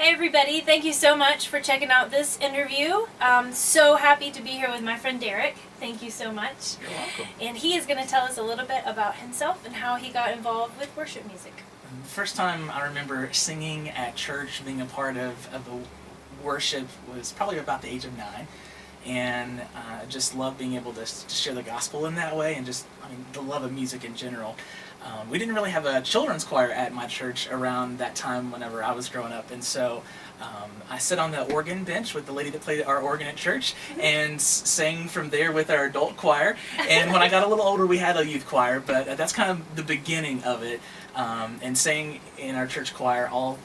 Hey everybody, thank you so much for checking out this interview. I'm so happy to be here with my friend Derek. Thank you so much. You're welcome. And he is going to tell us a little bit about himself and how he got involved with worship music. The first time I remember singing at church, being a part of the worship, was probably about the age of 9. And just love being able to share the gospel in that way, and just, the love of music in general. We didn't really have a children's choir at my church around that time whenever I was growing up, and so I sat on the organ bench with the lady that played our organ at church and sang from there with our adult choir. And when I got a little older, we had a youth choir, but that's kind of the beginning of it, and sang in our church choir all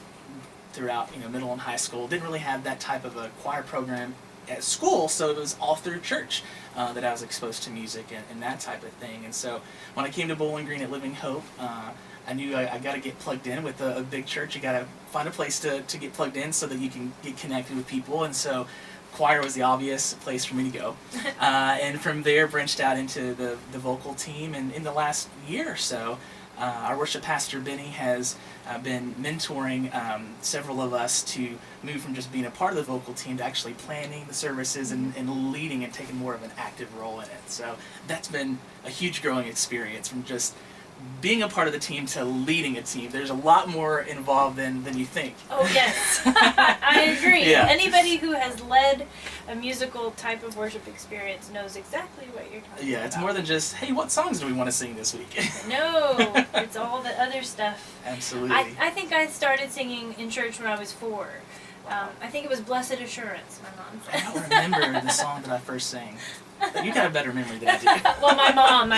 throughout middle and high school. Didn't really have that type of a choir program at school, so it was all through church that I was exposed to music and that type of thing. And so when I came to Bowling Green at Living Hope, I knew I got to get plugged in with a big church. You got to find a place to get plugged in so that you can get connected with people. And so choir was the obvious place for me to go. And from there branched out into the vocal team. And in the last year or so, our worship pastor Benny has been mentoring several of us to move from just being a part of the vocal team to actually planning the services and leading and taking more of an active role in it. So that's been a huge growing experience, from just being a part of the team to leading a team. There's a lot more involved than you think. Oh yes, I agree. Yeah. Anybody who has led a musical type of worship experience knows exactly what you're talking about. Yeah, it's more than just, hey, what songs do we want to sing this week? No, it's all the other stuff. Absolutely. I think I started singing in church when I was 4. I think it was Blessed Assurance, my mom said. I don't remember the song that I first sang. You got a better memory than I do. Well, my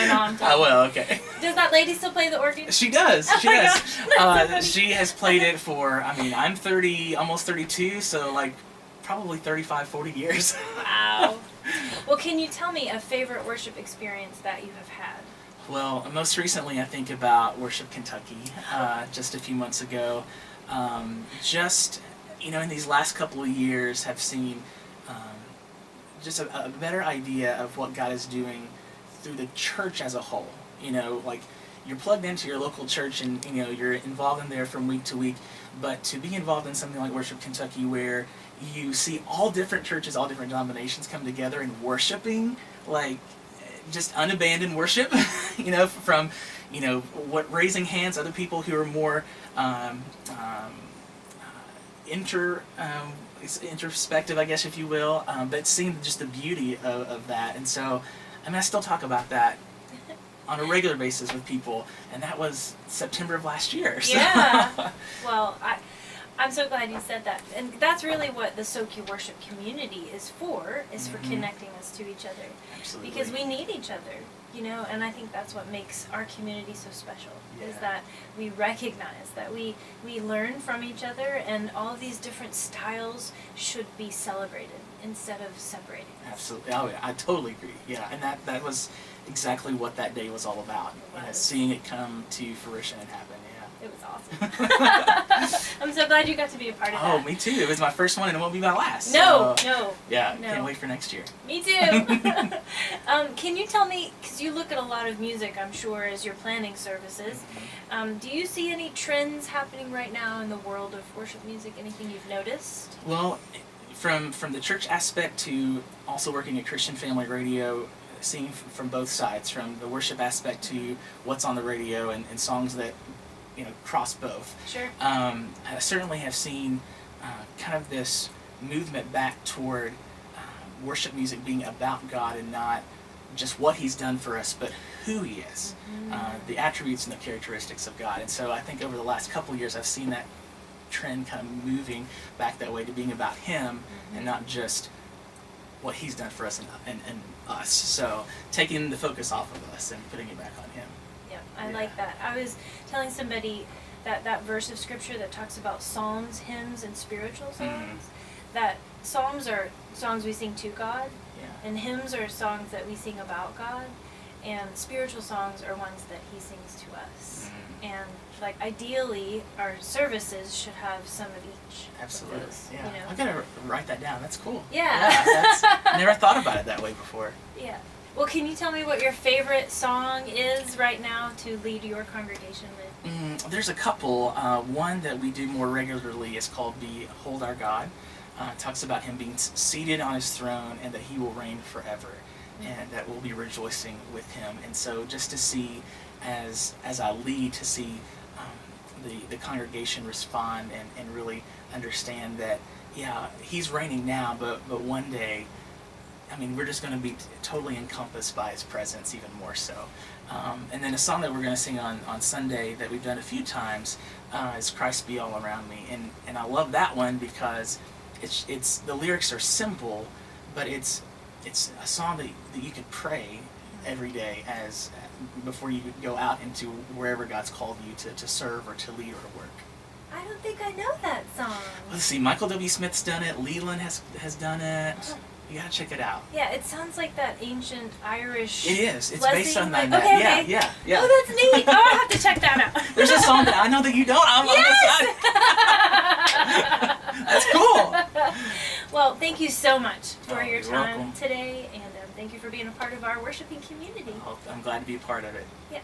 mom told Oh, me. well, okay. Does that lady still play the organ? She does. She Oh my does. gosh, that's so funny. She has played it for, I'm 30, almost 32, so probably 35, 40 years. Wow. Well, can you tell me a favorite worship experience that you have had? Well, most recently I think about Worship Kentucky, just a few months ago. In these last couple of years have seen just a better idea of what God is doing through the church as a whole. You're plugged into your local church and you're involved in there from week to week, but to be involved in something like Worship Kentucky, where you see all different churches, all different denominations come together and worshiping, just unabandoned worship, from raising hands, other people who are more introspective, I guess, if you will, but seeing just the beauty of that. And so, I still talk about that on a regular basis with people, and that was September of last year. So. Yeah. Well, I'm so glad you said that. And that's really what the SOKY worship community is for connecting us to each other. Absolutely. Because we need each other, and I think that's what makes our community so special, is that we recognize that we learn from each other, and all of these different styles should be celebrated instead of separating us. Absolutely. Oh, yeah, I totally agree. Yeah, and that was exactly what that day was all about. Seeing it come to fruition and happen. It was awesome. I'm so glad you got to be a part of that. Oh, me too. It was my first one, and it won't be my last. No. Yeah, can't wait for next year. Me too. Can you tell me, because you look at a lot of music, I'm sure, as you're planning services, do you see any trends happening right now in the world of worship music? Anything you've noticed? Well, from the church aspect to also working at Christian Family Radio, seeing from both sides, from the worship aspect to what's on the radio and songs that cross both. Sure. I certainly have seen kind of this movement back toward worship music being about God and not just what He's done for us, but who He is, the attributes and the characteristics of God. And so I think over the last couple of years I've seen that trend kind of moving back that way to being about Him and not just what He's done for us and us. So taking the focus off of us and putting it back on Him. I like that. I was telling somebody that verse of scripture that talks about psalms, hymns, and spiritual songs, that psalms are songs we sing to God, and hymns are songs that we sing about God, and spiritual songs are ones that He sings to us. And ideally, our services should have some of each. Absolutely. Of those, I gotta write that down. That's cool. Yeah. I never thought about it that way before. Yeah. Well, can you tell me what your favorite song is right now to lead your congregation with? There's a couple. One that we do more regularly is called Behold Our God. It talks about him being seated on his throne and that he will reign forever, and that we'll be rejoicing with him. And so just to see, as I lead, to see the congregation respond and really understand that, yeah, he's reigning now, but one day, I mean, we're just going to be totally encompassed by his presence even more so. And then a song that we're going to sing on Sunday that we've done a few times is Christ Be All Around Me. And I love that one because it's the lyrics are simple, but it's a song that you could pray every day before you go out into wherever God's called you to serve or to lead or to work. I don't think I know that song. Let's see, Michael W. Smith's done it, Leland has done it. You gotta check it out. Yeah, it sounds like that ancient Irish. It is. It's blessing, based on that. like, okay, Yeah, okay. yeah. Oh, that's neat. Oh, I have to check that out. There's a song that I know that you don't. I'm on the side. That's cool. Well, thank you so much for your you're time welcome. today, and thank you for being a part of our worshiping community. I'm glad to be a part of it. Yeah.